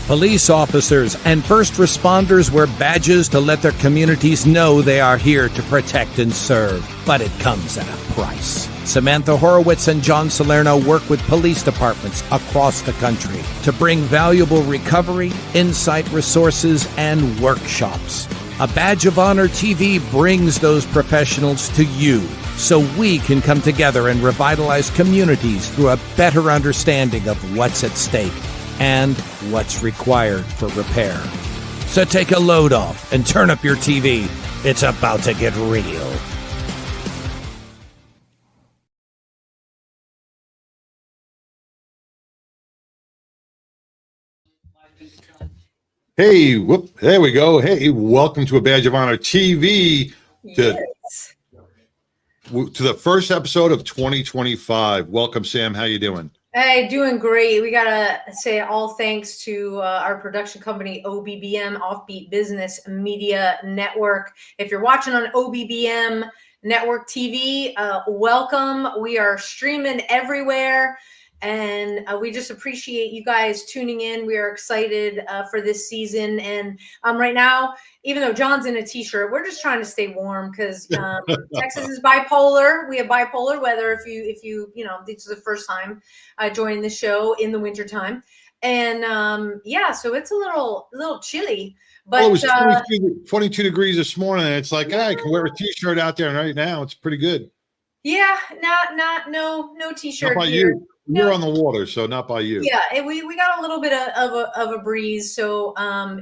Police officers and first responders wear badges to let their communities know they are here to protect and serve. But it comes at a price. Samantha Horwitz and John Salerno work with police departments across the country to bring valuable recovery, insight resources, and workshops. A Badge of Honor TV brings those professionals to you so we can come together and revitalize communities through a better understanding of what's at stake and what's required for repair. So take a load off and turn up your TV. It's about to get real. Hey, there we go. Hey, welcome to A Badge of Honor TV, to the first episode of 2025. Welcome, Sam. How you doing? Hey, doing great. We gotta say all thanks to our production company, OBBM, Offbeat Business Media Network. If you're watching on OBBM Network TV, welcome. We are streaming everywhere. And we just appreciate you guys tuning in. We are excited for this season. And right now, even though John's in a t-shirt, we're just trying to stay warm because Texas is bipolar. We have bipolar weather. If you this is the first time joining the show in the wintertime. And so it's a little chilly. But it was 22 degrees this morning. And it's like, I can wear a t-shirt out there. And right now, it's pretty good. Yeah, no t-shirt. How about here. you? You're on the water, so not by you. Yeah, we got a little bit of a breeze, so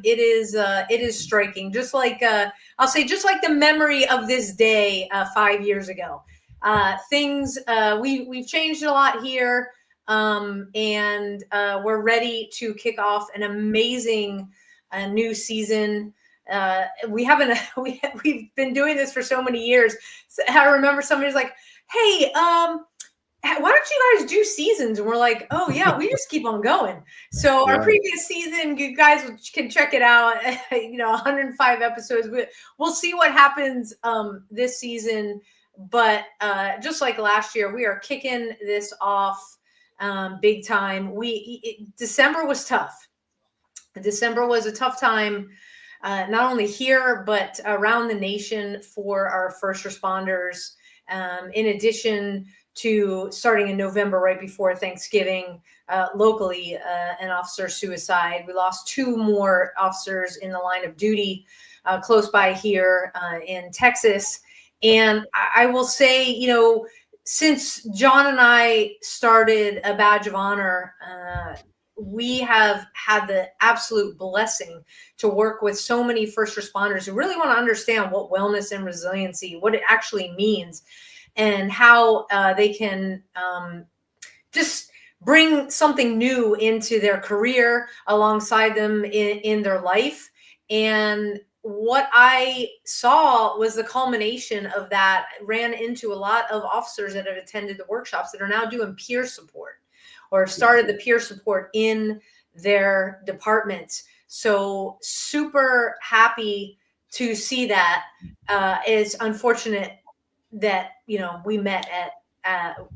it is striking. Just like I'll say, just like the memory of this day 5 years ago. Things we've changed a lot here, and we're ready to kick off an amazing new season. We've been doing this for so many years. So I remember somebody's like, "Hey, why don't you guys do seasons?" And we're like, "Oh yeah, we just keep on going." So our previous season, you guys can check it out. 105 episodes. We'll see what happens this season. But just like last year, we are kicking this off big time. December was tough. December was a tough time, not only here but around the nation for our first responders. In addition to starting in November, right before Thanksgiving, locally, an officer suicide. We lost 2 more officers in the line of duty close by here in Texas. And I will say, since John and I started A Badge of Honor, we have had the absolute blessing to work with so many first responders who really want to understand what wellness and resiliency, what it actually means, and how they can just bring something new into their career alongside them in their life. And what I saw was the culmination of that. Ran into a lot of officers that have attended the workshops that are now doing peer support or started the peer support in their departments. So super happy to see that. It's unfortunate that we met at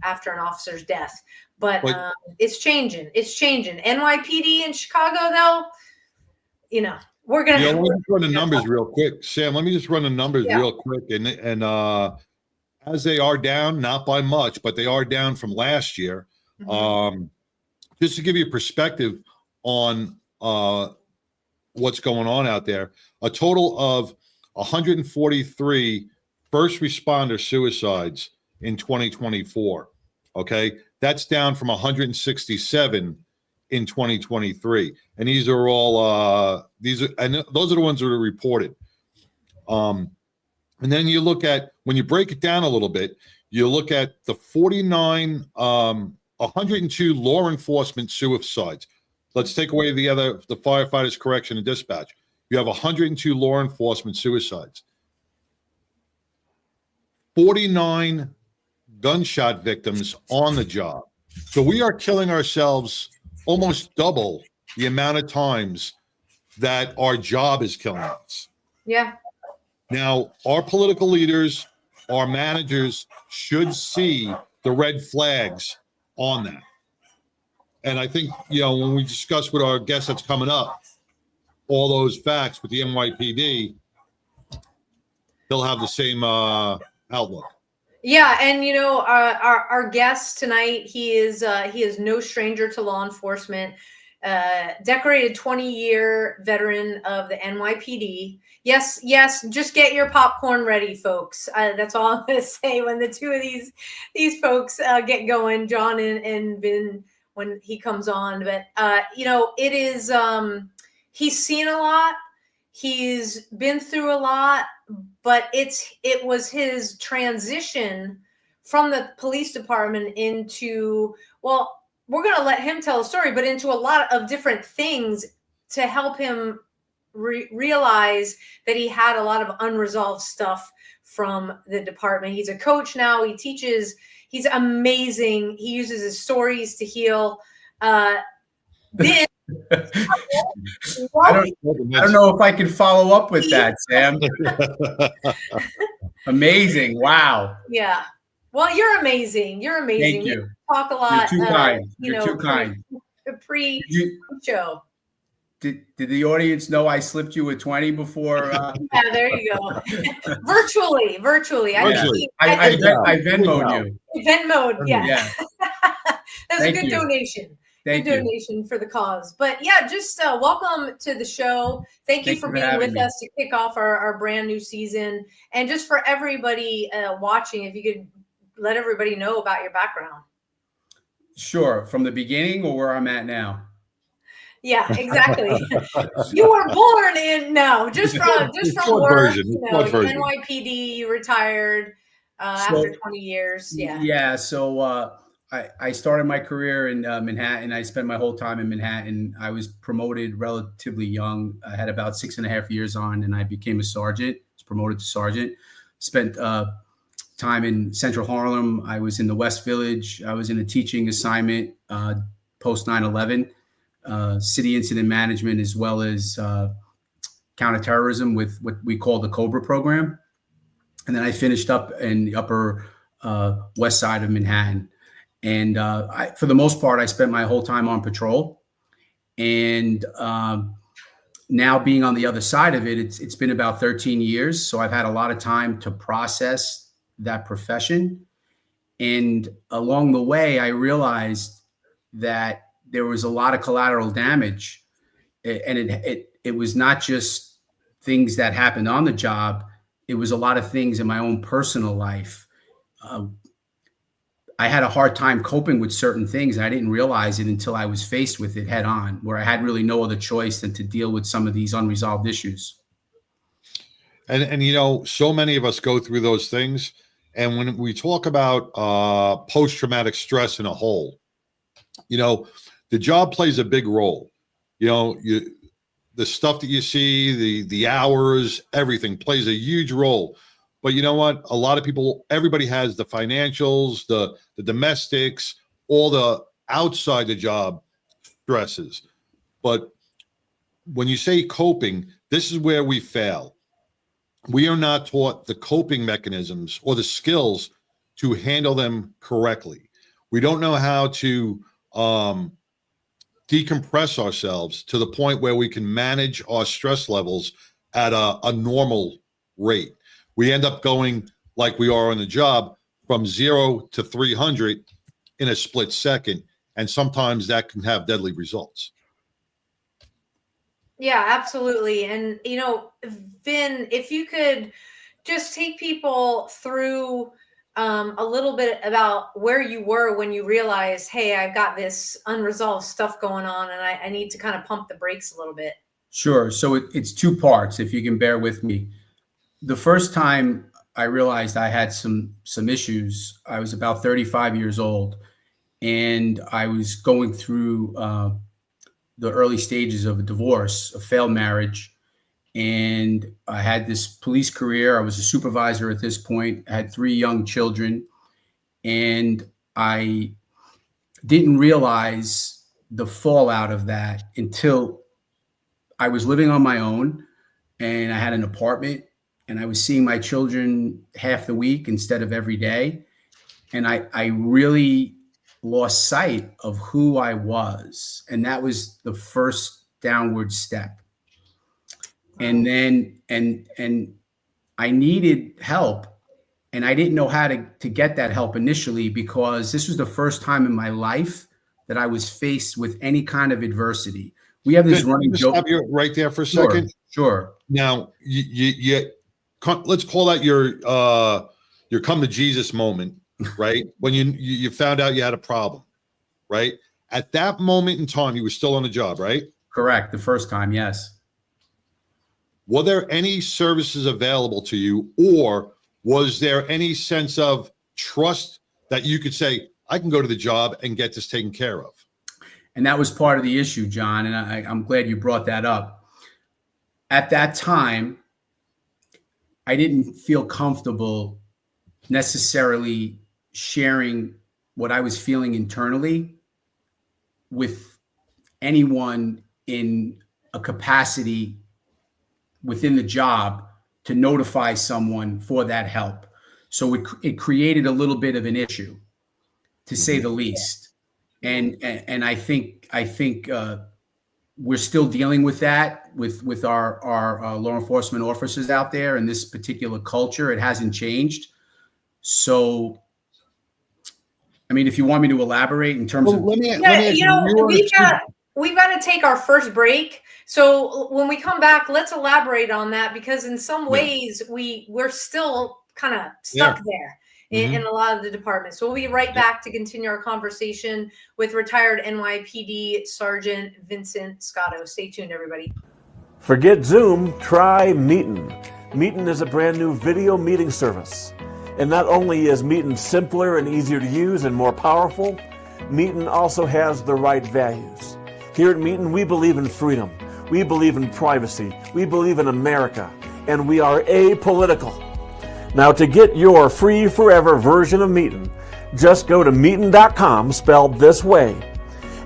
after an officer's death, but it's changing. NYPD in Chicago, though, we're gonna. Let me just run the numbers real quick, Sam. Let me just run the numbers real quick, and as they are down, not by much, but they are down from last year. Mm-hmm. Just to give you a perspective on what's going on out there, a total of 143 first responder suicides in 2024. Okay, that's down from 167 in 2023, and these are all those are the ones that are reported. And then you look at, when you break it down a little bit, you look at the 102 law enforcement suicides. Let's take away the firefighters, correction, and dispatch. You have 102 law enforcement suicides. 49 gunshot victims on the job. So we are killing ourselves almost double the amount of times that our job is killing us. Yeah. Now, our political leaders, our managers should see the red flags on that. And I think, when we discuss with our guest that's coming up, all those facts with the NYPD, he'll have the same outlook. Yeah, and our guest tonight, he is no stranger to law enforcement. Decorated 20-year veteran of the NYPD. Yes, just get your popcorn ready, folks. That's all I'm going to say when the two of these folks get going, John and Vin, when he comes on. But it is he's seen a lot. He's been through a lot, but it was his transition from the police department into, well, we're going to let him tell a story, but into a lot of different things to help him realize that he had a lot of unresolved stuff from the department. He's a coach now. He teaches. He's amazing. He uses his stories to heal. Then I don't know if I can follow up with that, Sam. Amazing. Wow. Yeah. Well, you're amazing. You're amazing. Thank you. Talk a lot. You're too kind. You're too kind. Pre-show. Did the audience know I slipped you a 20 before? Yeah, there you go. Virtually. I Venmo'd you. Venmo'd, yeah. That's Thank a good you. donation. Thank you. Donation for the cause. But yeah, just welcome to the show. Thank you for being with us to kick off our brand new season. And just for everybody watching, if you could let everybody know about your background. Sure. From the beginning or where I'm at now? Yeah, exactly. You were born in just from work. NYPD, you retired after 20 years. Yeah. Yeah. So I started my career in Manhattan. I spent my whole time in Manhattan. I was promoted relatively young. I had about 6.5 years on, and I became a sergeant. Was promoted to sergeant. Spent time in Central Harlem. I was in the West Village. I was in a teaching assignment post 9/11, city incident management, as well as counterterrorism with what we call the COBRA program. And then I finished up in the upper west side of Manhattan. And for the most part, I spent my whole time on patrol. And now being on the other side of it, it's been about 13 years. So I've had a lot of time to process that profession. And along the way, I realized that there was a lot of collateral damage. And it was not just things that happened on the job. It was a lot of things in my own personal life. I had a hard time coping with certain things. And I didn't realize it until I was faced with it head on, where I had really no other choice than to deal with some of these unresolved issues. And so many of us go through those things. And when we talk about post-traumatic stress in a whole, the job plays a big role. The stuff that you see, the hours, everything plays a huge role. But you know what? A lot of people, everybody has the financials, the domestics, all the outside the job stresses. But when you say coping, this is where we fail. We are not taught the coping mechanisms or the skills to handle them correctly. We don't know how to decompress ourselves to the point where we can manage our stress levels at a normal rate. We end up going like we are on the job from 0 to 300 in a split second. And sometimes that can have deadly results. Yeah, absolutely. And, Vin, if you could just take people through a little bit about where you were when you realized, hey, I've got this unresolved stuff going on and I need to kind of pump the brakes a little bit. Sure. So it's two parts, if you can bear with me. The first time I realized I had some issues, I was about 35 years old, and I was going through the early stages of a divorce, a failed marriage. And I had this police career. I was a supervisor at this point. I had 3 young children, and I didn't realize the fallout of that until I was living on my own, and I had an apartment, and I was seeing my children half the week instead of every day. And I really lost sight of who I was. And that was the first downward step. And then, and I needed help. And I didn't know how to get that help initially, because this was the first time in my life that I was faced with any kind of adversity. We have this running joke. Stop you right there for a Sure, second. Sure. Now, let's call that your come to Jesus moment, right? When you found out you had a problem, right? At that moment in time, you were still on the job, right? Correct. The first time, yes. Were there any services available to you, or was there any sense of trust that you could say, I can go to the job and get this taken care of? And that was part of the issue, John. And I'm glad you brought that up. At that time, I didn't feel comfortable necessarily sharing what I was feeling internally with anyone in a capacity within the job to notify someone for that help. So it created a little bit of an issue, to say the least. And I think we're still dealing with that with our law enforcement officers out there in this particular culture. It hasn't changed. So, I mean, if you want me to elaborate in terms of, we've got to take our first break. So when we come back, let's elaborate on that, because in some ways we're still kind of stuck there in a lot of the departments. So we'll be right back to continue our conversation with retired NYPD Sergeant Vincent Scotto. Stay tuned, everybody. Forget Zoom, try Meetin. Meetin is a brand new video meeting service. And not only is Meetin simpler and easier to use and more powerful, Meetin also has the right values. Here at Meetin, we believe in freedom. We believe in privacy. We believe in America. And we are apolitical. Now, to get your free forever version of Meetin, just go to Meetin.com, spelled this way.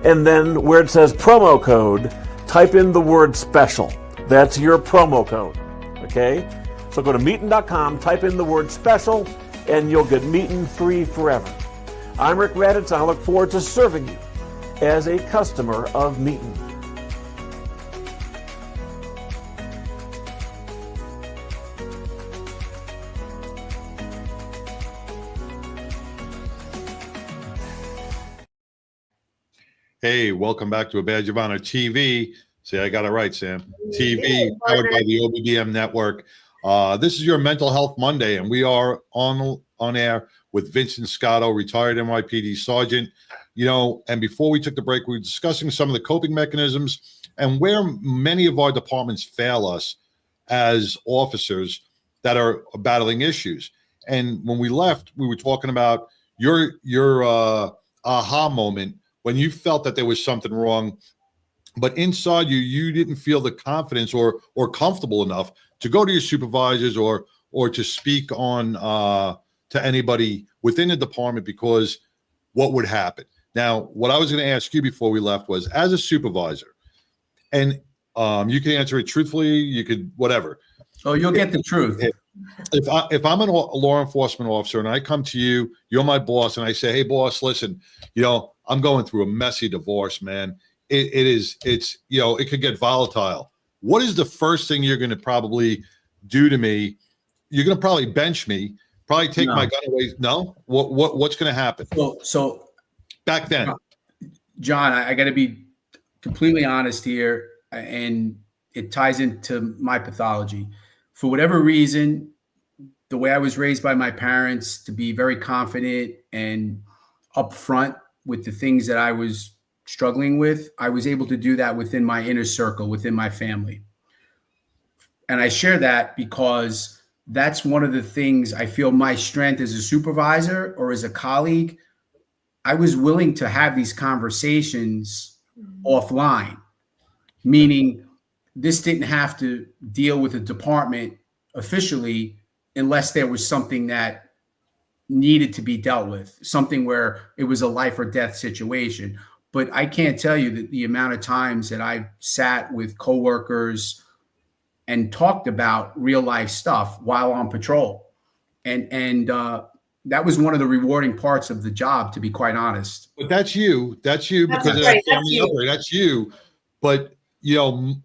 And then where it says promo code, type in the word special. That's your promo code. Okay? So go to Meetin.com, type in the word special, and you'll get Meetin free forever. I'm Rick Raditz, and I look forward to serving you as a customer of Meetin. Hey, welcome back to A Badge of Honor TV. See, I got it right, Sam. TV, powered by the OBDM network. This is your Mental Health Monday, and we are on air with Vincent Scotto, retired NYPD Sergeant. You know, and before we took the break, we were discussing some of the coping mechanisms and where many of our departments fail us as officers that are battling issues. And when we left, we were talking about your aha moment when you felt that there was something wrong, but inside you didn't feel the confidence or comfortable enough to go to your supervisors or to speak on to anybody within the department, because what would happen? Now, what I was going to ask you before we left was, as a supervisor, and you can answer it truthfully, you could whatever. Oh, you'll get the truth. If I'm a law enforcement officer and I come to you, you're my boss, and I say, hey, boss, listen, I'm going through a messy divorce, man. It's it could get volatile. What is the first thing you're going to probably do to me? You're going to probably bench me, probably take my gun away. No, what's going to happen? So back then, John, I got to be completely honest here, and it ties into my pathology. For whatever reason, the way I was raised by my parents to be very confident and upfront with the things that I was struggling with, I was able to do that within my inner circle, within my family. And I share that because that's one of the things I feel my strength as a supervisor or as a colleague. I was willing to have these conversations offline, meaning this didn't have to deal with a department officially unless there was something that needed to be dealt with, something where it was a life or death situation. But I can't tell you that the amount of times that I've sat with coworkers and talked about real life stuff while on patrol. And that was one of the rewarding parts of the job, to be quite honest. But that's you because of that family upbringing. That's you. But, you know,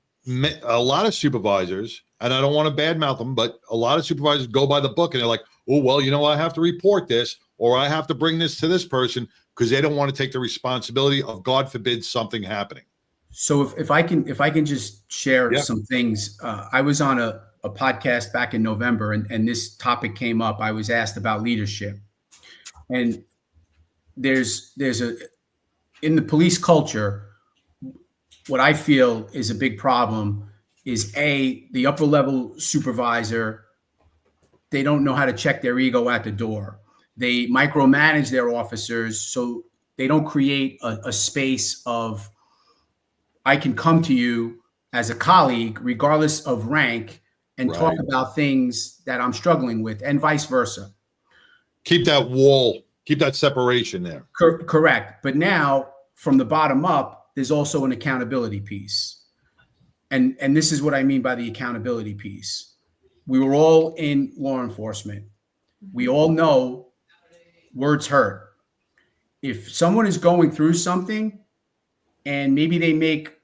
a lot of supervisors, and I don't want to badmouth them, but a lot of supervisors go by the book and they're like, oh, well, you know, I have to report this, or I have to bring this to this person, because they don't want to take the responsibility of, God forbid, something happening. So if I can just share some things. I was on a podcast back in November, and this topic came up. I was asked about leadership, and there's in the police culture, what I feel is a big problem is the upper level supervisor, they don't know how to check their ego at the door. They micromanage their officers, so they don't create a space of, I can come to you as a colleague, regardless of rank, and talk about things that I'm struggling with, and vice versa. Keep that wall, keep that separation there. Correct. But now, from the bottom up, there's also an accountability piece. And this is what I mean by the accountability piece. We were all in law enforcement. We all know words hurt. If someone is going through something and maybe they make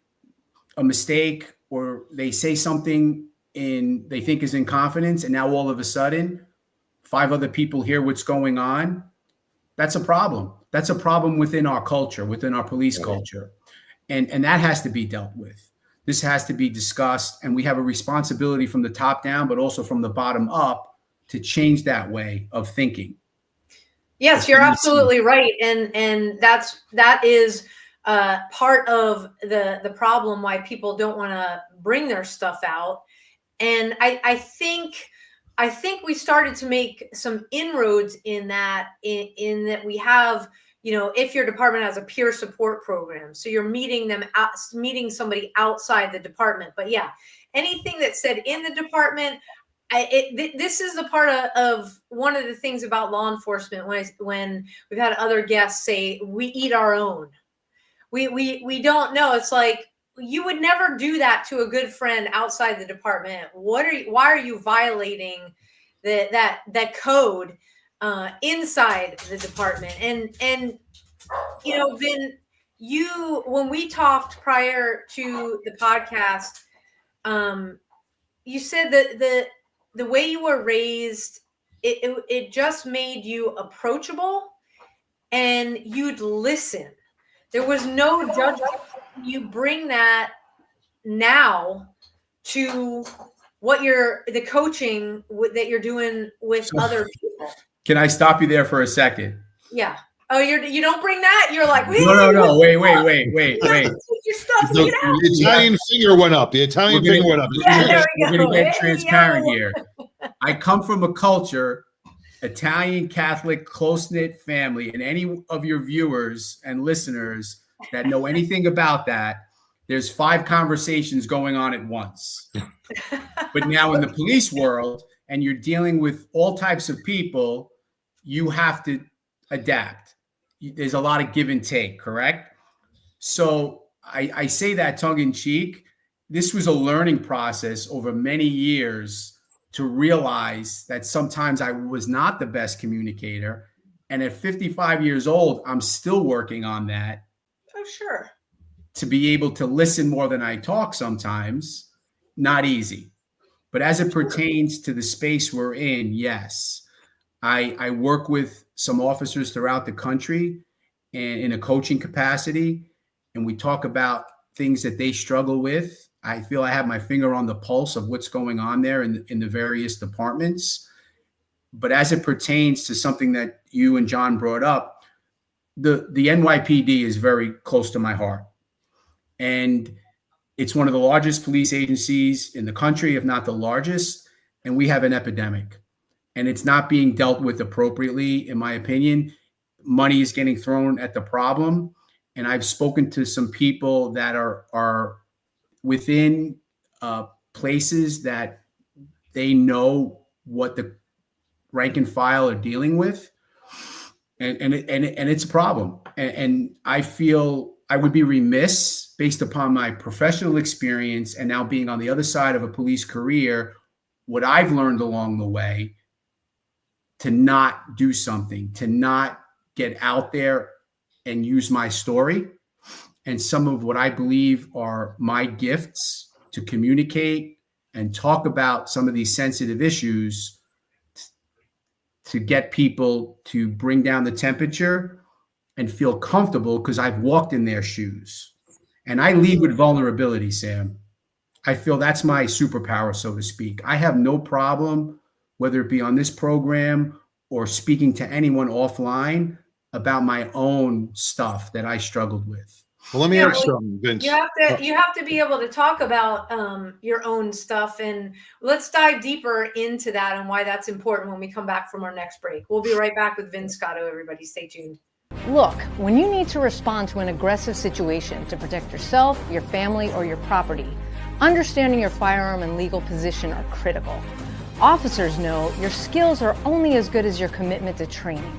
a mistake or they say something they think is in confidence, and now all of a sudden 5 other people hear what's going on, that's a problem. That's a problem within our culture, within our police culture. And that has to be dealt with. This has to be discussed, and we have a responsibility from the top down, but also from the bottom up, to change that way of thinking. Yes, you're absolutely right. And that is part of the problem why people don't want to bring their stuff out. And I think we started to make some inroads in that we have, you know, if your department has a peer support program, so you're meeting somebody outside the department. But yeah, anything that's said in the department, this is the part of one of the things about law enforcement when we've had other guests say we eat our own. We don't know. It's like, you would never do that to a good friend outside the department. Why are you violating that code inside the department? And you know, Vin, when we talked prior to the podcast, you said that the way you were raised, it just made you approachable, and you'd listen. There was no judgment. You bring that now to what the coaching that you're doing with other people. Can I stop you there for a second? Yeah. Oh, you don't bring that? You're like, no. Wait. Your stuff. The Italian finger went up. The Italian finger went up. We're going to get transparent here. I come from a culture, Italian, Catholic, close-knit family, and any of your viewers and listeners that know anything about that, there's 5 conversations going on at once. But now in the police world, and you're dealing with all types of people, you have to adapt. There's a lot of give and take, correct? So I say that tongue in cheek. This was a learning process over many years to realize that sometimes I was not the best communicator. And at 55 years old, I'm still working on that. Oh, sure. To be able to listen more than I talk sometimes, not easy. But as it pertains to the space we're in, yes. I work with some officers throughout the country and in a coaching capacity, and we talk about things that they struggle with. I feel I have my finger on the pulse of what's going on there in the various departments. But as it pertains to something that you and John brought up, the NYPD is very close to my heart. And it's one of the largest police agencies in the country, if not the largest. And we have an epidemic. And it's not being dealt with appropriately, in my opinion. Money is getting thrown at the problem. And I've spoken to some people that are within places that they know what the rank and file are dealing with. And it's a problem. And I feel I would be remiss, based upon my professional experience and now being on the other side of a police career, what I've learned along the way, to not do something, to not get out there and use my story and some of what I believe are my gifts to communicate and talk about some of these sensitive issues to get people to bring down the temperature and feel comfortable, because I've walked in their shoes. And I lead with vulnerability, Sam. I feel that's my superpower, so to speak. I have no problem, whether it be on this program or speaking to anyone offline, about my own stuff that I struggled with. Well, let me ask something, Vince. You have to be able to talk about your own stuff, and let's dive deeper into that and why that's important when we come back from our next break. We'll be right back with Vince Scotto. Everybody, stay tuned. Look, when you need to respond to an aggressive situation to protect yourself, your family, or your property, understanding your firearm and legal position are critical. Officers know your skills are only as good as your commitment to training.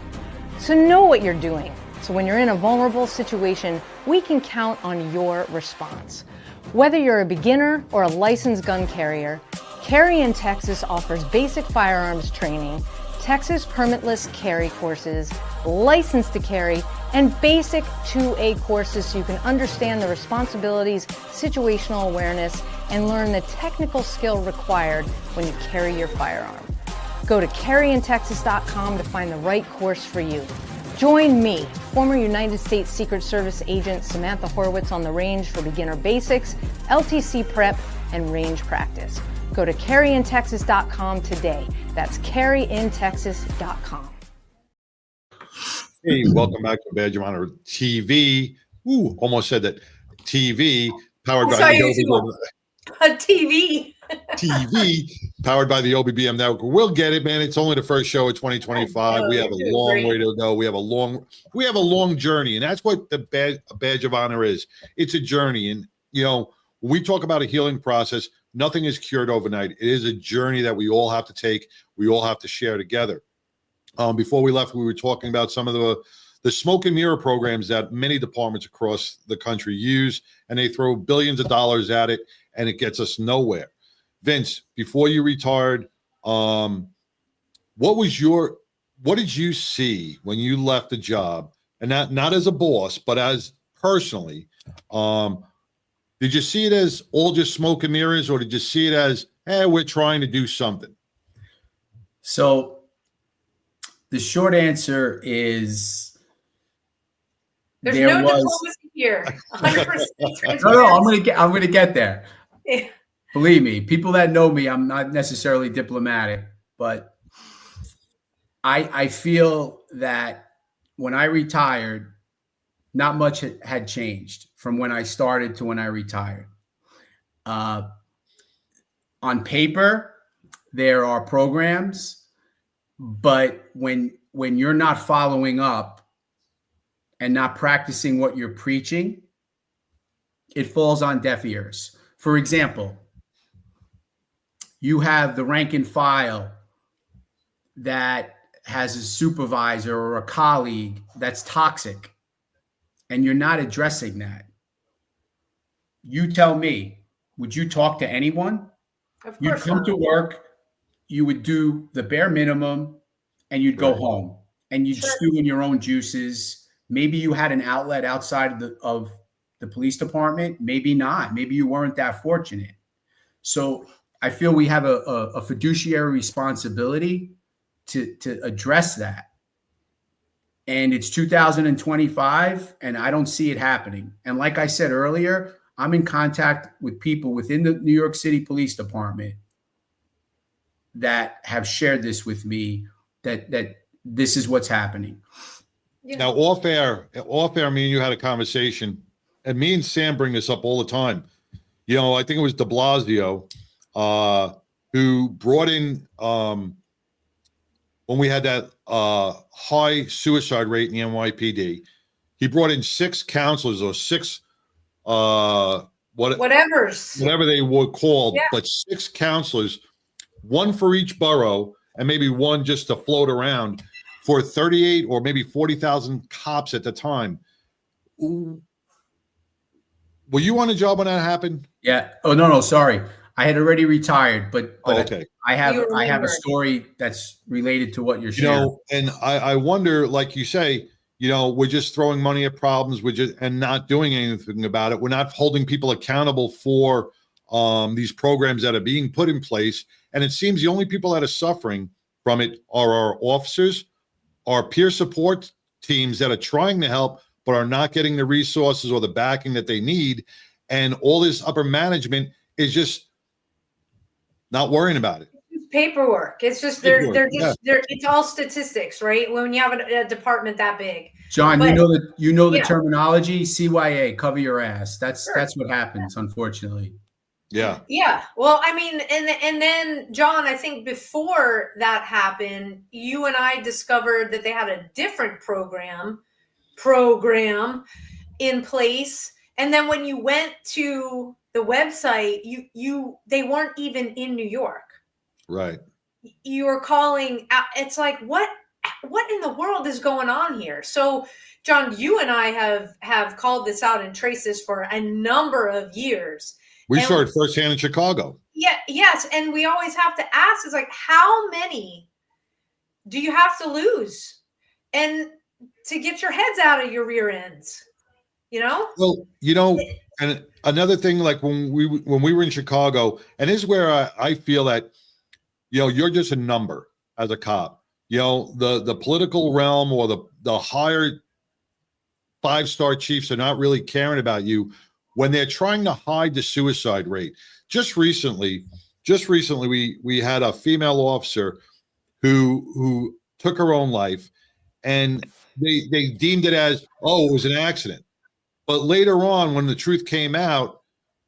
So know what you're doing. So when you're in a vulnerable situation, we can count on your response. Whether you're a beginner or a licensed gun carrier, Carry in Texas offers basic firearms training, Texas permitless carry courses, license to carry, and basic 2A courses so you can understand the responsibilities, situational awareness, and learn the technical skill required when you carry your firearm. Go to carryintexas.com to find the right course for you. Join me, former United States Secret Service agent Samantha Horwitz, on the range for beginner basics, LTC prep, and range practice. Go to carryintexas.com today. That's carryintexas.com. Hey, welcome back to Badge of Honor TV. Ooh, almost said that. TV, powered by the TV. TV, powered by the OBBM Network. We'll get it, man. It's only the first show of 2025. We have a long way to go. We have a long journey, and that's what the badge of honor is. It's a journey, and when we talk about a healing process, nothing is cured overnight. It is a journey that we all have to take. We all have to share together. Before we left, we were talking about some of the smoke and mirror programs that many departments across the country use, and they throw billions of dollars at it, and it gets us nowhere. Vince, before you retired, what did you see when you left the job, and not as a boss, but as personally? Did you see it as all just smoke and mirrors, or did you see it as, hey, we're trying to do something? So the short answer is there's no diplomacy here. 100%. No, I'm gonna get there. Yeah. Believe me, people that know me, I'm not necessarily diplomatic, but I feel that when I retired, not much had changed from when I started to when I retired. On paper, there are programs, but when you're not following up and not practicing what you're preaching, it falls on deaf ears. For example, you have the rank and file that has a supervisor or a colleague that's toxic, and you're not addressing that. You tell me, would you talk to anyone? Of course You'd come to work, you would do the bare minimum, and you'd go home, and you'd stew in your own juices. Maybe you had an outlet outside of the police department, maybe not. Maybe you weren't that fortunate. So I feel we have a fiduciary responsibility to address that. And it's 2025, and I don't see it happening. And like I said earlier, I'm in contact with people within the New York City Police Department that have shared this with me, that this is what's happening. Yeah. Now, off air, me and you had a conversation, and me and Sam bring this up all the time. I think it was de Blasio who brought in, when we had that high suicide rate in the NYPD, he brought in 6 counselors or 6 whatever they were called, but 6 counselors, 1 for each borough, and maybe 1 just to float around, for 38 or maybe 40,000 cops at the time. Were you on a job when that happened? Yeah. Oh, no, sorry. I had already retired, but okay. I have You a remember. story that's related to what you're You sharing. know, and I wonder, like you say, you know, we're just throwing money at problems, and not doing anything about it. We're not holding people accountable for these programs that are being put in place. And it seems the only people that are suffering from it are our officers, our peer support teams that are trying to help, but are not getting the resources or the backing that they need. And all this upper management is just not worrying about it. It's paperwork. It's just it's all statistics, right? When you have a department that big. John, But- you know the yeah. terminology, CYA, cover your ass. That's Sure. what happens, unfortunately. Yeah. Yeah. Well, I mean, and then John, I think before that happened, you and I discovered that they had a different program in place. And then when you went to the website, they weren't even in New York. Right. You were calling out. It's like, what in the world is going on here? So John, you and I have called this out and traced this for a number of years. We And- saw it firsthand in Chicago. Yeah, yes. And we always have to ask, is like, how many do you have to lose? And to get your heads out of your rear ends, you know? Well, you know, and another thing, like when we were in Chicago, and this is where I feel that, you know, you're just a number as a cop. You know, the political realm or the higher 5-star chiefs are not really caring about you when they're trying to hide the suicide rate. Just recently, we had a female officer who took her own life, and they deemed it as, oh, it was an accident. But later on, when the truth came out,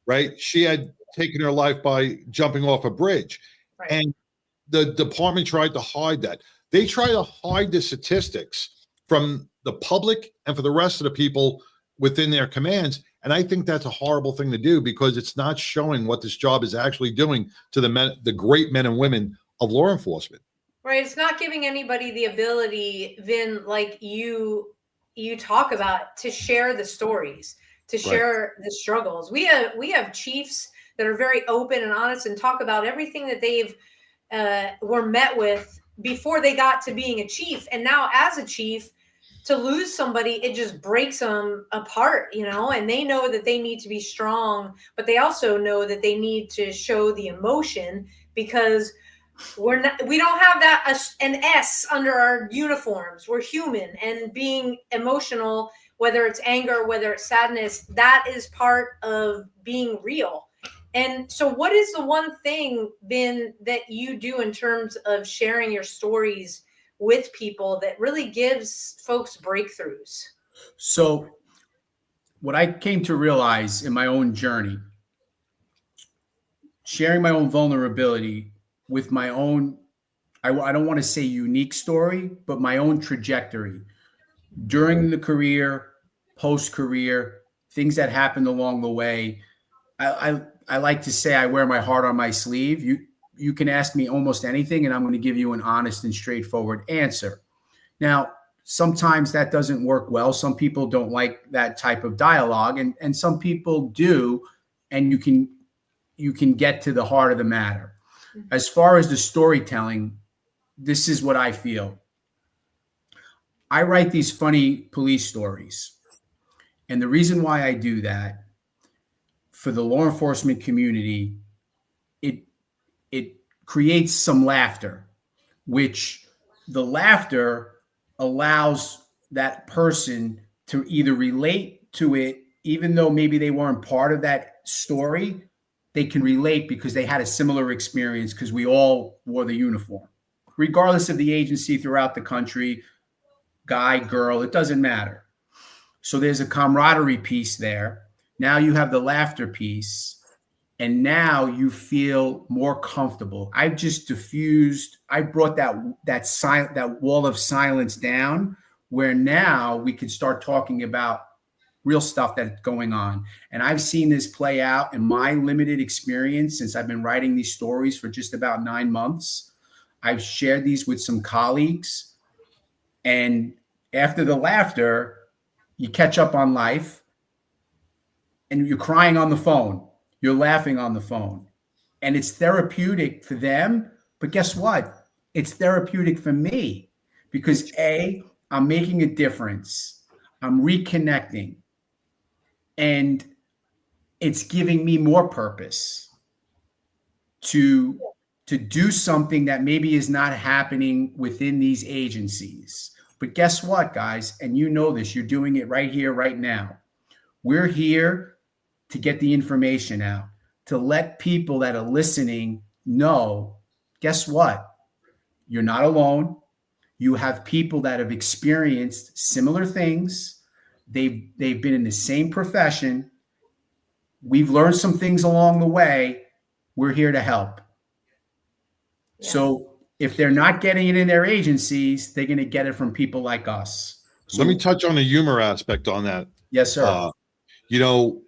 right, she had taken her life by jumping off a bridge. Right. And the department tried to hide that. They try to hide the statistics from the public and for the rest of the people within their commands. And I think that's a horrible thing to do, because it's not showing what this job is actually doing to the great men and women of law enforcement. Right. It's not giving anybody the ability, Vin, like you talk about, to share the stories, to share the struggles. We have chiefs that are very open and honest and talk about everything that they've were met with before they got to being a chief. And now as a chief, to lose somebody, it just breaks them apart, you know, and they know that they need to be strong, but they also know that they need to show the emotion, because we don't have an S under our uniforms. We're human, and being emotional, whether it's anger, whether it's sadness, that is part of being real. And so what is the one thing, Ben, that you do in terms of sharing your stories with people that really gives folks breakthroughs? So what I came to realize in my own journey, sharing my own vulnerability with my own, I don't want to say unique story, but my own trajectory during the career, post-career, things that happened along the way. I like to say I wear my heart on my sleeve. You can ask me almost anything, and I'm going to give you an honest and straightforward answer. Now, sometimes that doesn't work well. Some people don't like that type of dialogue, and some people do, and you can get to the heart of the matter. As far as the storytelling, this is what I feel. I write these funny police stories, and the reason why I do that, for the law enforcement community, it creates some laughter, which the laughter allows that person to either relate to it, even though maybe they weren't part of that story, they can relate because they had a similar experience, because we all wore the uniform, regardless of the agency throughout the country, guy, girl, it doesn't matter. So there's a camaraderie piece there. Now you have the laughter piece, and now you feel more comfortable. I just diffused. I brought that wall of silence down, where now we can start talking about real stuff that's going on. And I've seen this play out in my limited experience since I've been writing these stories for just about 9 months. I've shared these with some colleagues, and after the laughter, you catch up on life. And you're crying on the phone. You're laughing on the phone. and it's therapeutic for them. But guess what? It's therapeutic for me because I'm making a difference. I'm reconnecting, and it's giving me more purpose to do something that maybe is not happening within these agencies. But guess what, guys? And you know this, you're doing it right here, right now. We're here to get the information out, to let people that are listening know, guess what? You're not alone. You have people that have experienced similar things. They've been in the same profession. We've learned some things along the way. We're here to help. Yeah. So if they're not getting it in their agencies, they're going to get it from people like us. So, let me touch on the humor aspect on that. Yes, sir. You know,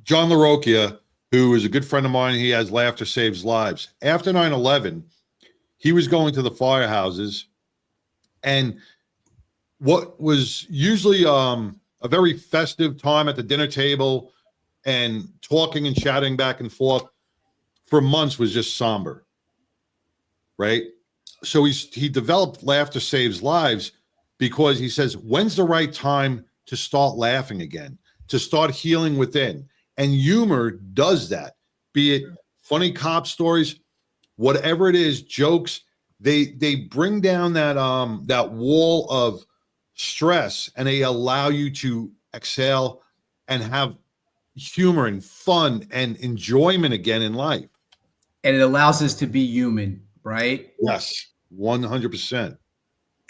John LaRocchia, who is a good friend of mine, he has Laughter Saves Lives. After 9/11, he was going to the firehouses, and what was usually a very festive time at the dinner table and talking and chatting back and forth for months was just somber, right? So he developed Laughter Saves Lives because he says, when's the right time to start laughing again, to start healing within? And humor does that, be it funny cop stories, whatever it is, jokes, they bring down that wall of stress, and they allow you to exhale and have humor and fun and enjoyment again in life. And it allows us to be human, right? Yes, 100%.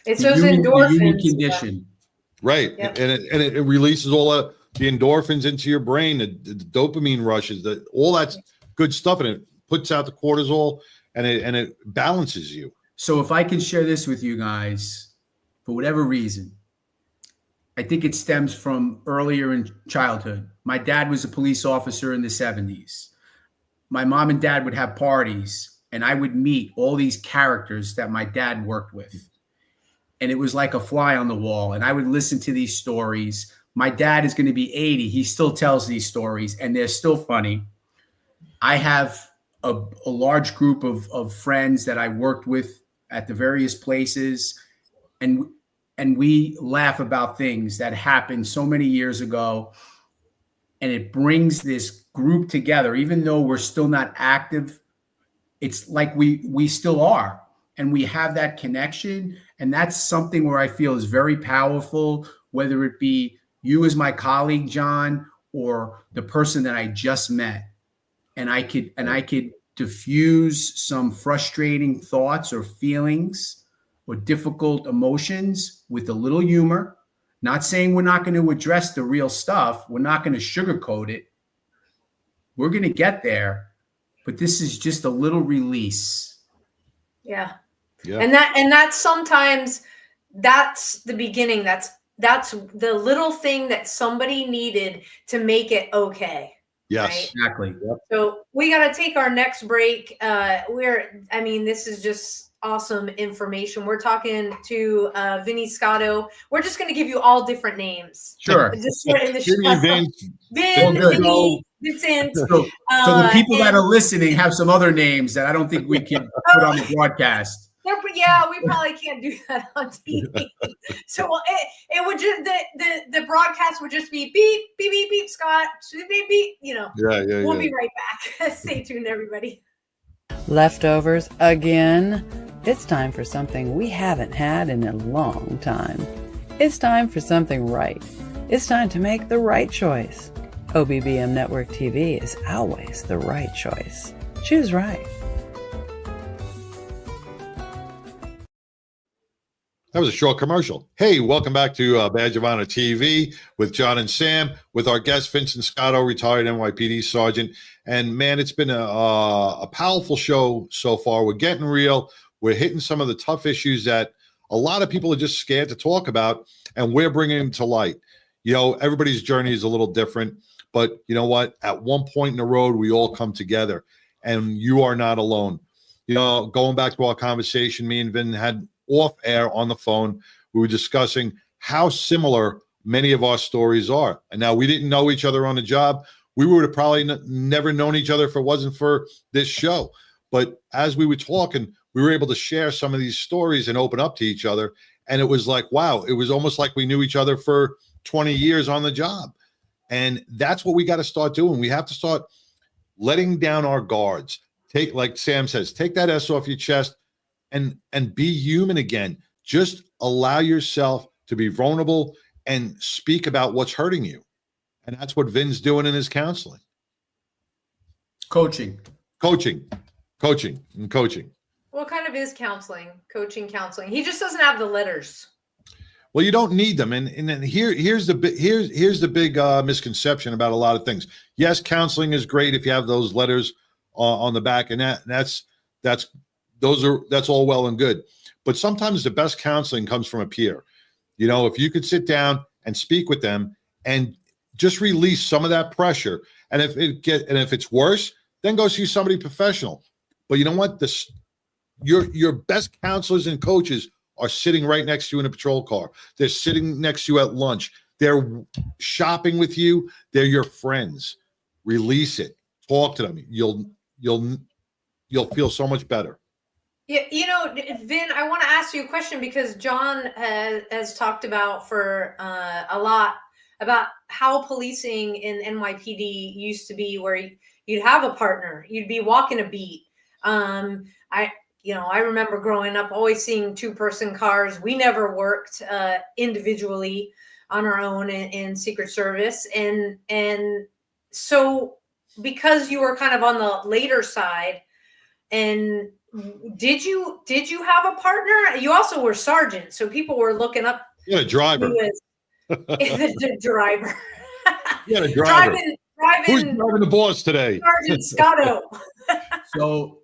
It's those endorphins. The human condition. Right. Yep. And it releases all the endorphins into your brain, the dopamine rushes, all that good stuff, and it puts out the cortisol, and it balances you. So if I can share this with you guys, for whatever reason, I think it stems from earlier in childhood. My dad was a police officer in the 70s. My mom and dad would have parties, and I would meet all these characters that my dad worked with. And it was like a fly on the wall. And I would listen to these stories. My dad is going to be 80. He still tells these stories, and they're still funny. I have a large group of friends that I worked with at the various places. And we laugh about things that happened so many years ago. And it brings this group together, even though we're still not active. It's like we still are. And we have that connection. And that's something where I feel is very powerful, whether it be you as my colleague, John, or the person that I just met. And I could diffuse some frustrating thoughts or feelings or difficult emotions with a little humor. Not saying we're not going to address the real stuff. We're not going to sugarcoat it. We're going to get there. But this is just a little release. Yeah. Yeah. And that's sometimes that's the beginning. That's the little thing that somebody needed to make it okay. Yes, right? Exactly. Yep. So we got to take our next break. This is just awesome information. We're talking to Vinny Scotto. We're just going to give you all different names. Sure. Just put it in the show. Vincent. So the people that are listening have some other names that I don't think we can put on the broadcast. Yeah, we probably can't do that on TV. So it would just the broadcast would just be beep beep beep beep Scott beep beep. We'll be right back. Stay tuned, everybody. Leftovers again. It's time for something we haven't had in a long time. It's time for something right. It's time to make the right choice. OBBM Network TV is always the right choice. Choose right. That was a short commercial. Hey, welcome back to Badge of Honor TV with John and Sam, with our guest, Vincent Scotto, retired NYPD sergeant. And man, it's been a powerful show so far. We're getting real. We're hitting some of the tough issues that a lot of people are just scared to talk about, and we're bringing them to light. Everybody's journey is a little different, but you know what? At one point in the road, we all come together, and you are not alone. Going back to our conversation, me and Vin had off air on the phone, we were discussing how similar many of our stories are. And now we didn't know each other on the job. we would have probably never known each other if it wasn't for this show. But as we were talking, we were able to share some of these stories and open up to each other. And it was like, wow, it was almost like we knew each other for 20 years on the job. And that's what we got to start doing. We have to start letting down our guards. Take, like Sam says, take that S off your chest and be human again. Just allow yourself to be vulnerable and speak about what's hurting you. And that's what Vin's doing in his counseling. Coaching. What kind of is counseling? Coaching, counseling. He just doesn't have the letters. Well, you don't need them. And then here's the big misconception about a lot of things. Yes, counseling is great if you have those letters on the back, and that's all well and good. But sometimes the best counseling comes from a peer. You know, if you could sit down and speak with them and just release some of that pressure, and if it's worse, then go see somebody professional. But you know what? Your best counselors and coaches are sitting right next to you in a patrol car. They're sitting next to you at lunch. They're shopping with you. They're your friends. Release it. Talk to them. You'll feel so much better. Yeah, you know, Vin, I want to ask you a question because John has talked about for a lot about how policing in NYPD used to be, where you'd have a partner, you'd be walking a beat. I remember growing up always seeing 2-person cars. We never worked individually on our own in Secret Service. And so because you were kind of on the later side, and did you have a partner? You also were sergeant, so people were looking up. Yeah, a driver. The driver. Yeah, a driver. Driving. Who's driving the boss today? Sergeant Scotto. So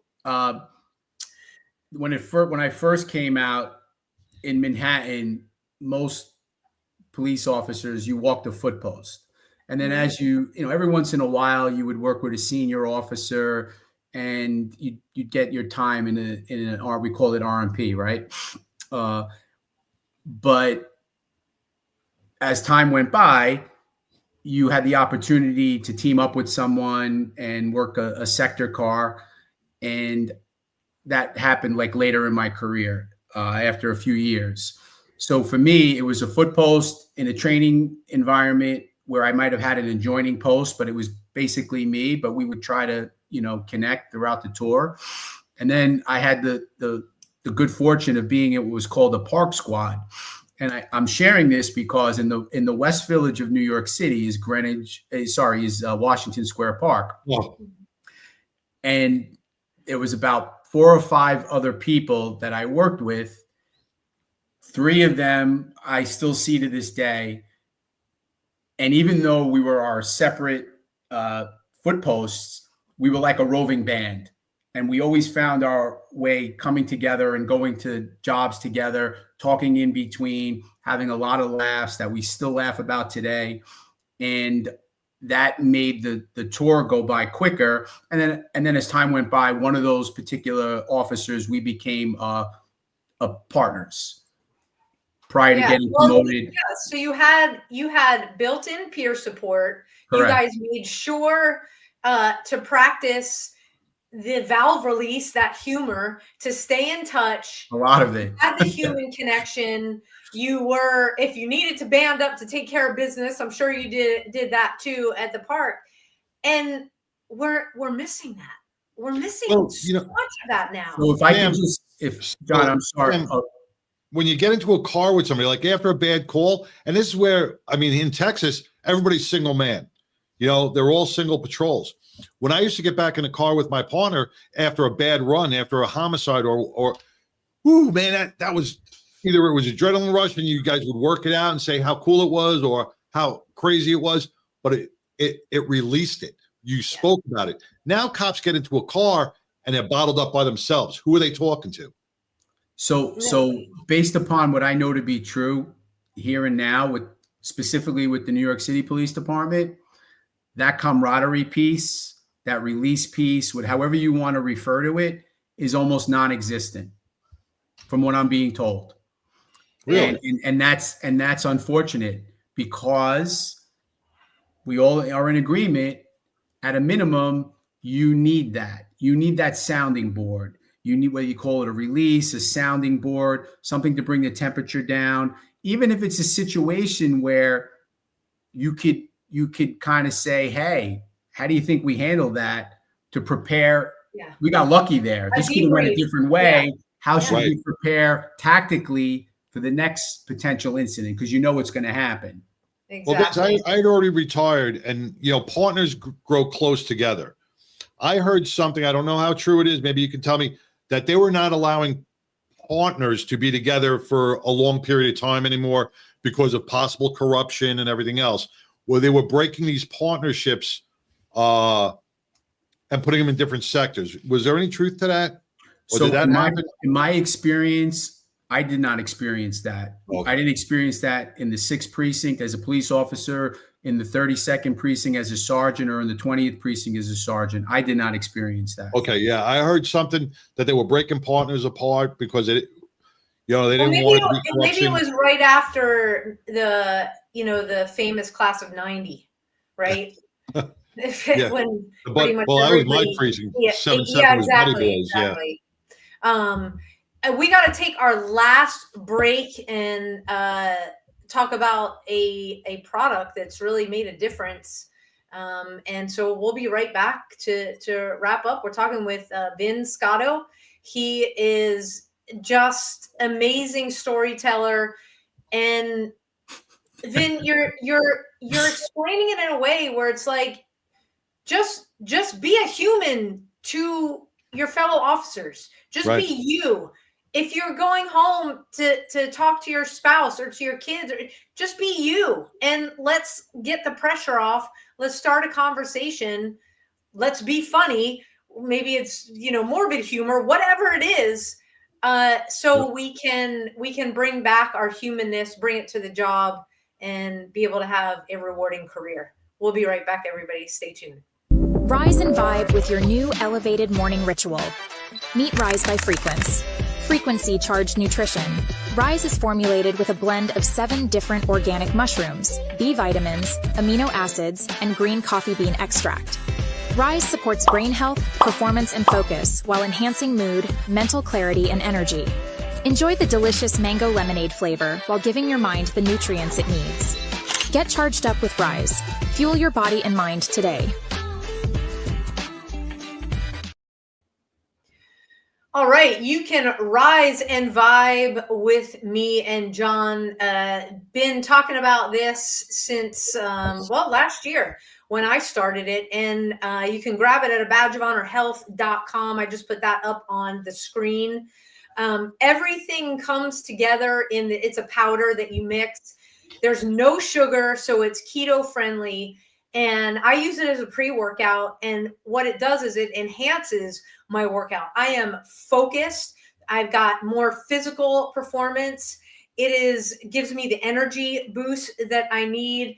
when I first came out in Manhattan, most police officers, you walk the foot post. And then as you every once in a while, you would work with a senior officer and you'd get your time in an we call it RMP, right? But as time went by, you had the opportunity to team up with someone and work a sector car. And that happened like later in my career, after a few years. So for me, it was a foot post in a training environment where I might have had an adjoining post, but it was basically me, but we would try to, connect throughout the tour. And then I had the good fortune of being what was called a park squad. And I'm sharing this because in the West Village of New York City is Washington Square Park. Whoa. And it was about 4 or 5 other people that I worked with. 3 of them I still see to this day. And even though we were our separate foot posts, we were like a roving band. And we always found our way coming together and going to jobs together, talking in between, having a lot of laughs that we still laugh about today. And that made the tour go by quicker. And then as time went by, one of those particular officers, we became partners prior to getting promoted. Yeah, so you had built-in peer support. Correct. You guys made sure to practice the valve release, that humor, to stay in touch. A lot of it. Had the human connection. You were, if you needed to band up to take care of business, I'm sure you did that too at the park. And we're missing that. We're missing so much of that now. So if I can John, I'm sorry. When you get into a car with somebody, like after a bad call, and this is where, in Texas, everybody's single man. They're all single patrols. When I used to get back in the car with my partner after a bad run, after a homicide that was either it was adrenaline rush and you guys would work it out and say how cool it was or how crazy it was, but it released it. You spoke about it. Now cops get into a car and they're bottled up by themselves. Who are they talking to? So based upon what I know to be true here and now, specifically with the New York City Police Department, that camaraderie piece, that release piece, however you want to refer to it, is almost non-existent from what I'm being told. Really? And that's unfortunate because we all are in agreement at a minimum, you need that. You need that sounding board. You need, what you call it, a release, a sounding board, something to bring the temperature down. Even if it's a situation where you could kind of say, hey, how do you think we handle that to prepare? Yeah. We got lucky there. This could have went a different way. Yeah. How should we prepare tactically for the next potential incident? Because you know what's going to happen. Exactly. Well, I had already retired, and partners grow close together. I heard something, I don't know how true it is, maybe you can tell me, that they were not allowing partners to be together for a long period of time anymore because of possible corruption and everything else, where they were breaking these partnerships and putting them in different sectors. Was there any truth to that? Or so did that happen? In my experience, I did not experience that. Okay. I didn't experience that in the 6th precinct as a police officer, in the 32nd precinct as a sergeant, or in the 20th precinct as a sergeant. I did not experience that. Okay, yeah, I heard something that they were breaking partners apart because they didn't want it to be corruption. Maybe it was right after the famous class of '90, right? Yeah. When that was my precinct. Yeah, 7-7 exactly. Was exactly. Yeah. We got to take our last break and talk about a product that's really made a difference. And so we'll be right back to wrap up. We're talking with Vincent Scotto. He is just amazing storyteller. And Vin, you're explaining it in a way where it's like, just be a human to your fellow officers. Just be you. If you're going home to talk to your spouse or to your kids, just be you, and let's get the pressure off. Let's start a conversation. Let's be funny. Maybe it's, morbid humor, whatever it is. So we can bring back our humanness, bring it to the job, and be able to have a rewarding career. We'll be right back, everybody. Stay tuned. Rise and vibe with your new elevated morning ritual. Meet Rise by Frequency. Frequency charged nutrition. Rise is formulated with a blend of 7 different organic mushrooms, B vitamins, amino acids, and green coffee bean extract. Rise supports brain health, performance, and focus while enhancing mood, mental clarity, and energy. Enjoy the delicious mango lemonade flavor while giving your mind the nutrients it needs. Get charged up with Rise. Fuel your body and mind today. All right, you can rise and vibe with me and John. Been talking about this since, last year when I started it. And you can grab it at badgeofhonorhealth.com. I just put that up on the screen. Everything comes together it's a powder that you mix. There's no sugar, so it's keto friendly. And I use it as a pre-workout. And what it does is it enhances my workout. I am focused. I've got more physical performance. Gives me the energy boost that I need,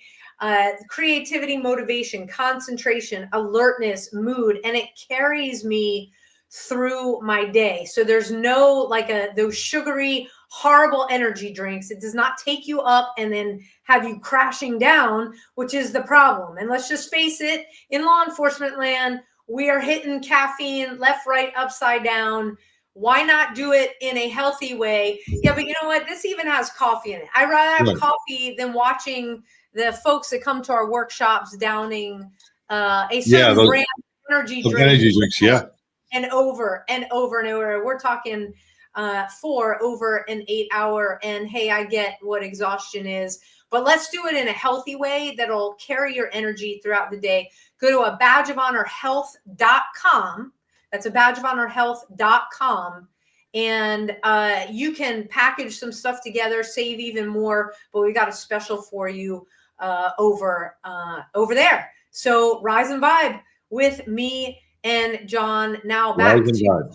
creativity, motivation, concentration, alertness, mood, and it carries me through my day. So there's no those sugary, horrible energy drinks. It does not take you up and then have you crashing down, which is the problem. And let's just face it, in law enforcement land, we are hitting caffeine left, right, upside down. Why not do it in a healthy way? Yeah, but you know what? This even has coffee in it. I'd rather have coffee than watching the folks that come to our workshops downing a certain brand of energy drinks. And over and over and over. We're talking for over an 8-hour. And hey, I get what exhaustion is, but let's do it in a healthy way that'll carry your energy throughout the day. Go to badgeofhonorhealth.com. That's badgeofhonorhealth.com. And you can package some stuff together, save even more, but we got a special for you over there. So rise and vibe with me and John. Now back to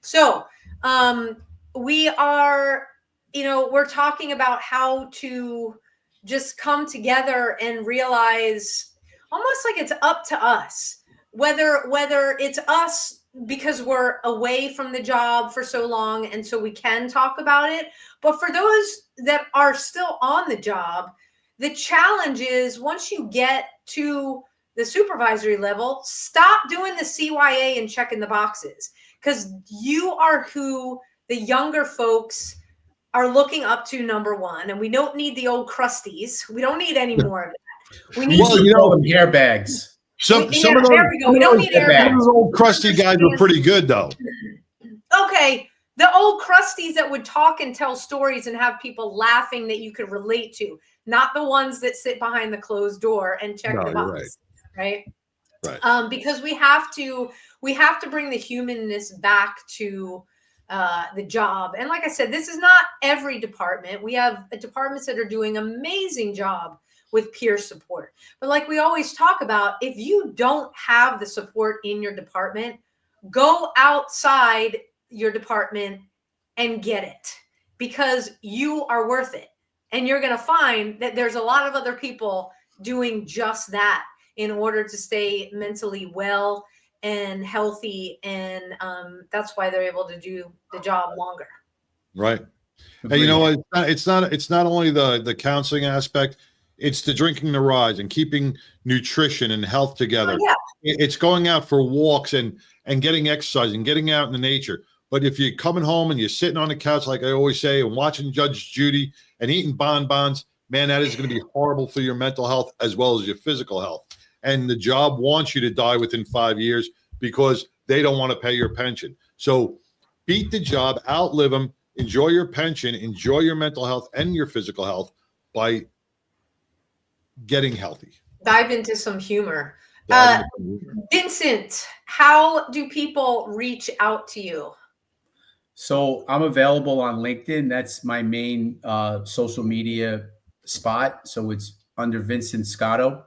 So we are, we're talking about how to just come together and realize almost like it's up to us, whether it's us because we're away from the job for so long and so we can talk about it. But for those that are still on the job, the challenge is once you get to the supervisory level, stop doing the CYA and checking the boxes, because you are who the younger folks are looking up to, number one. And we don't need the old crusties. We don't need any more of that. We need them hair bags. Some of those, there we go. We don't need airbags. Some of those old crusty guys were pretty good, though. Okay. The old crusties that would talk and tell stories and have people laughing that you could relate to, not the ones that sit behind the closed door and check the box. Right. Because we have to bring the humanness back to the job. And like I said, this is not every department. We have departments that are doing an amazing job with peer support. But like we always talk about, if you don't have the support in your department, go outside your department and get it, because you are worth it. And you're going to find that there's a lot of other people doing just that in order to stay mentally well and healthy. And that's why they're able to do the job longer. Right. And you know what? It's not only the counseling aspect, it's the drinking the rise and keeping nutrition and health together. Oh, yeah. It's going out for walks and getting exercise and getting out in the nature. But if you're coming home and you're sitting on the couch, like I always say, and watching Judge Judy and eating bonbons, man, that is going to be horrible for your mental health as well as your physical health. And the job wants you to die within 5 years because they don't want to pay your pension. So beat the job, outlive them, enjoy your pension, enjoy your mental health and your physical health by getting healthy. Dive into some humor. Vincent, how do people reach out to you? So I'm available on LinkedIn. That's my main social media spot. So it's under Vincent Scotto.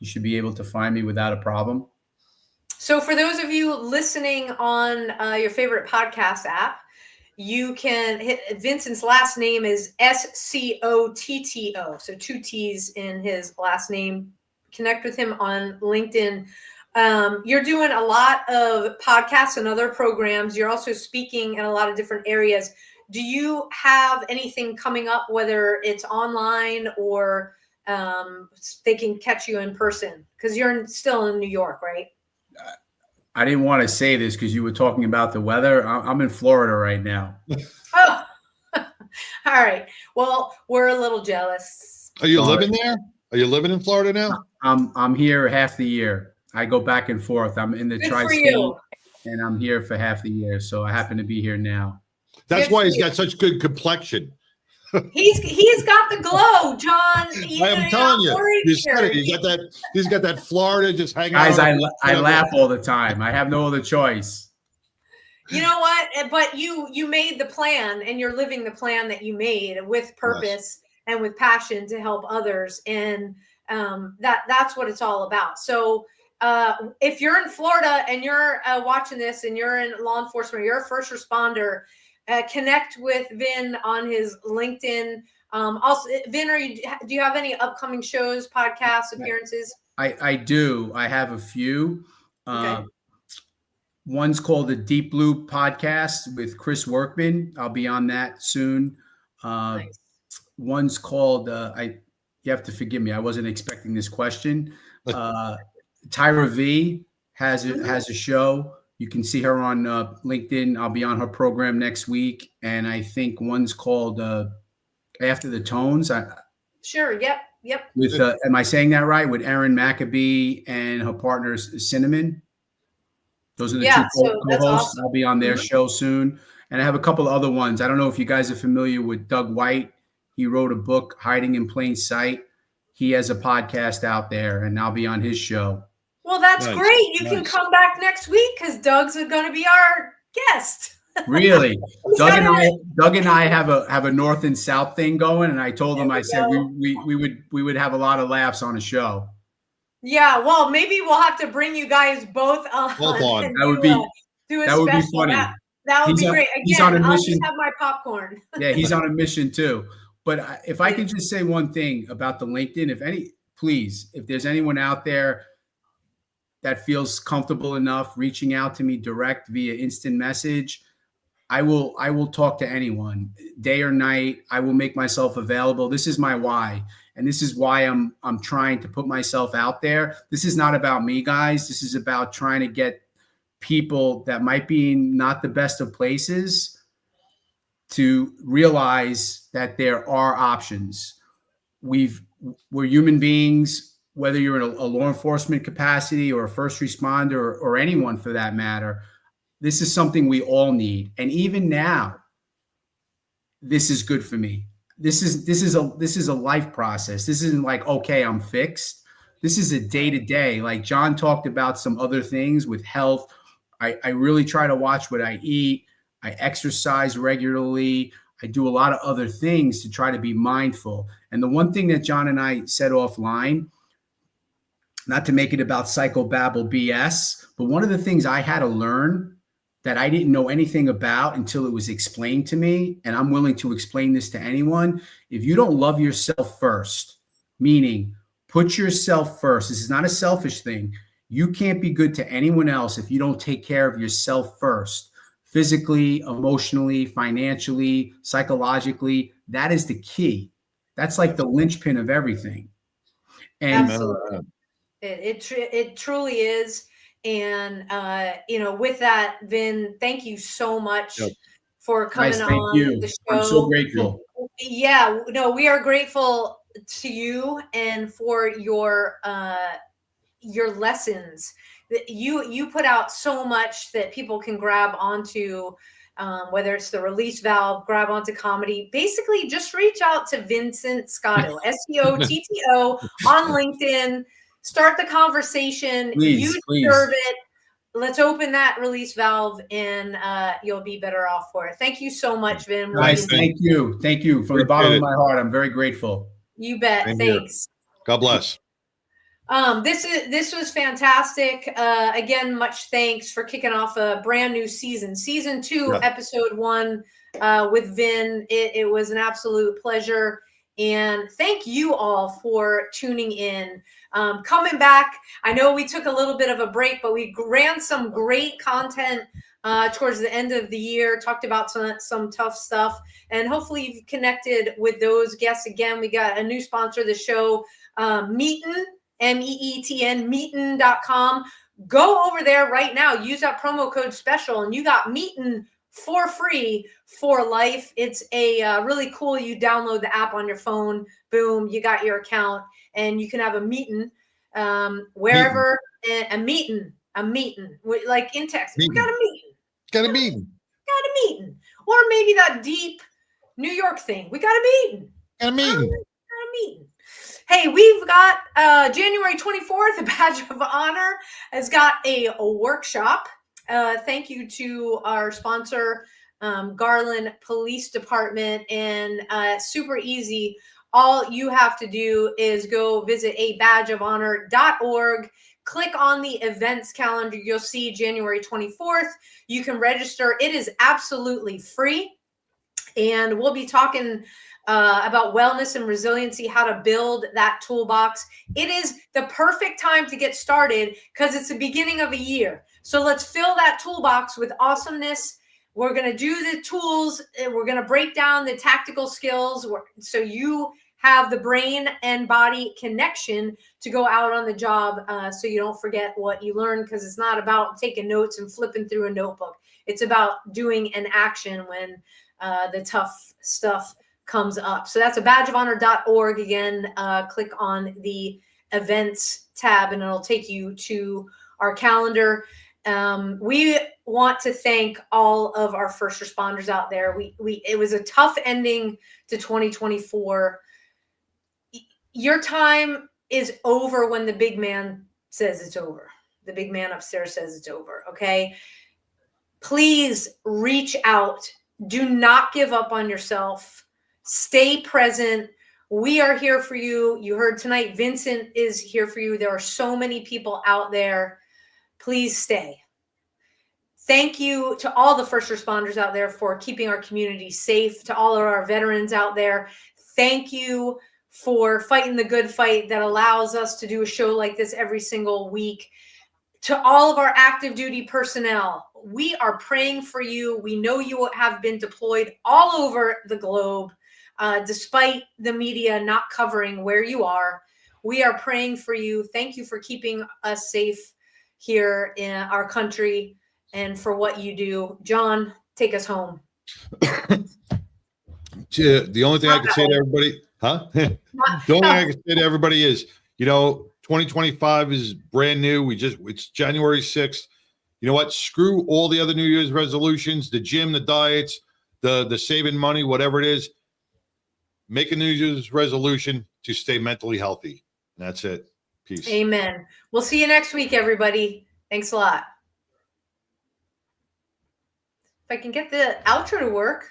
You should be able to find me without a problem. So for those of you listening on your favorite podcast app, you can hit Vincent's last name is Scotto. So 2 T's in his last name. Connect with him on LinkedIn. You're doing a lot of podcasts and other programs. You're also speaking in a lot of different areas. Do you have anything coming up, whether it's online or they can catch you in person? Because you're still in New York, right? I didn't want to say this because you were talking about the weather. I'm in Florida right now. Oh, all right. Well, we're a little jealous. Are you living there? Are you living in Florida now? I'm here half the year. I go back and forth. I'm in the tri-state, and I'm here for half the year. So I happen to be here now. That's why he's got such good complexion. He's got the glow, John. I'm telling you, he's got that Florida just hanging out. Guys, I laugh all the time. I have no other choice. You know what? But you made the plan, and you're living the plan that you made with purpose and with passion to help others, and that's what it's all about. So if you're in Florida and you're watching this and you're in law enforcement, you're a first responder, connect with Vin on his LinkedIn. Also, Vin, do you have any upcoming shows, podcasts, appearances? I do. I have a few. Okay. One's called the Deep Blue Podcast with Chris Workman. I'll be on that soon. Nice. One's called you have to forgive me. I wasn't expecting this question. Tyra V has a show. You can see her on LinkedIn. I'll be on her program next week. And I think one's called After the Tones. Sure. Yep. With am I saying that right? With Erin Maccabee and her partners Cinnamon. Those are the two co-hosts. Awesome. I'll be on their show soon. And I have a couple of other ones. I don't know if you guys are familiar with Doug White. He wrote a book, Hiding in Plain Sight. He has a podcast out there, and I'll be on his show. Well, that's great. You can come back next week because Doug's going to be our guest. Really? Doug and I have a north and south thing going, and I told him, I said we would have a lot of laughs on a show. Yeah, well, maybe we'll have to bring you guys both on. That would be funny. That would be great. Again, he's on a mission. I'll just have my popcorn. Yeah, he's on a mission too. But if I could just say one thing about the LinkedIn, if there's anyone out there that feels comfortable enough reaching out to me direct via instant message, I will talk to anyone day or night. I will make myself available. This is my why. And this is why I'm trying to put myself out there. This is not about me, guys. This is about trying to get people that might be in not the best of places to realize that there are options. We're human beings, whether you're in a law enforcement capacity or a first responder or anyone for that matter. This is something we all need. And even now, this is good for me. This is a life process. This isn't like, okay, I'm fixed. This is a day-to-day. Like John talked about some other things with health. I really try to watch what I eat. I exercise regularly. I do a lot of other things to try to be mindful. And the one thing that John and I said offline, not to make it about psychobabble BS, but one of the things I had to learn that I didn't know anything about until it was explained to me, and I'm willing to explain this to anyone. If you don't love yourself first, meaning put yourself first, this is not a selfish thing. You can't be good to anyone else if you don't take care of yourself first, physically, emotionally, financially, psychologically. That is the key. That's like the linchpin of everything. And absolutely, it truly is. And with that, Vin, thank you so much for coming on the show. I'm so grateful. Yeah, no, we are grateful to you and for your lessons. You put out so much that people can grab onto, whether it's the release valve, grab onto comedy. Basically, just reach out to Vincent Scotto, Scotto on LinkedIn. Start the conversation. Please. Serve it. Let's open that release valve, and you'll be better off for it. Thank you so much, Vin. Guys, thank you. Thank you from the bottom of my heart. I'm very grateful. You bet. Thanks. God bless. This was fantastic. Again, much thanks for kicking off a brand new season 2, episode 1, with Vin. It was an absolute pleasure. And thank you all for tuning in. Coming back, I know we took a little bit of a break, but we ran some great content towards the end of the year, talked about some tough stuff, and hopefully you've connected with those guests. Again, we got a new sponsor of the show, Meetin, MEETN, Meetin.com. Go over there right now. Use that promo code special, and you got Meetin for free for life. It's a really cool. You download the app on your phone. Boom, you got your account, and you can have a meeting wherever. A meeting, like in Texas. We got a meeting. Got a meeting. Or maybe that deep New York thing. We got a meeting. Got a meeting. Hey, we've got January 24th, a Badge of Honor has got a workshop. Thank you to our sponsor, Garland Police Department, and super easy. All you have to do is go visit abadgeofhonor.org. Click on the events calendar. You'll see January 24th. You can register. It is absolutely free. And we'll be talking about wellness and resiliency, how to build that toolbox. It is the perfect time to get started because it's the beginning of a year. So let's fill that toolbox with awesomeness. We're going to do the tools. We're going to break down the tactical skills so you have the brain and body connection to go out on the job, so you don't forget what you learned, because it's not about taking notes and flipping through a notebook. It's about doing an action when the tough stuff comes up. So that's a badgeofhonor.org. Again, click on the events tab and it'll take you to our calendar. We want to thank all of our first responders out there. It was a tough ending to 2024. Your time is over when the big man says it's over. The big man upstairs says it's over. Okay. Please reach out. Do not give up on yourself. Stay present. We are here for you. You heard tonight, Vincent is here for you. There are so many people out there. Please stay. Thank you to all the first responders out there for keeping our community safe, to all of our veterans out there. Thank you for fighting the good fight that allows us to do a show like this every single week. To all of our active duty personnel, we are praying for you. We know you have been deployed all over the globe. despite the media not covering where you are. We are praying for you. Thank you for keeping us safe here in our country and for what you do. John, take us home. The only thing I can say to everybody, the only thing I can say to everybody is, 2025 is brand new. It's January 6th. You know what? Screw all the other New Year's resolutions, the gym, the diets, the saving money, whatever it is. Make a New Year's resolution to stay mentally healthy. And that's it. Peace. Amen. We'll see you next week, everybody. Thanks a lot. If I can get the outro to work,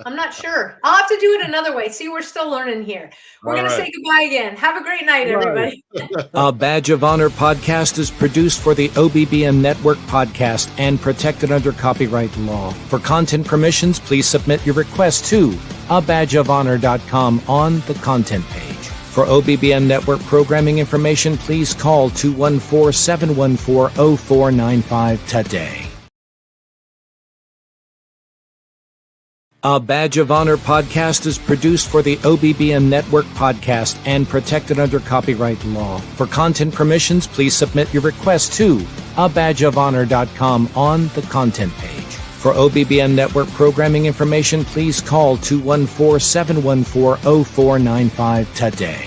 I'm not sure. I'll have to do it another way. See, we're still learning here. We're going to say goodbye again. Have a great night, everybody. A Badge of Honor podcast is produced for the OBBN Network podcast and protected under copyright law. For content permissions, please submit your request to abadgeofhonor.com on the content page. For OBBN Network programming information, please call 214-714-0495 today. A Badge of Honor podcast is produced for the OBBN Network podcast and protected under copyright law. For content permissions, please submit your request to abadgeofhonor.com on the content page. For OBBN Network programming information, please call 214-714-0495 today.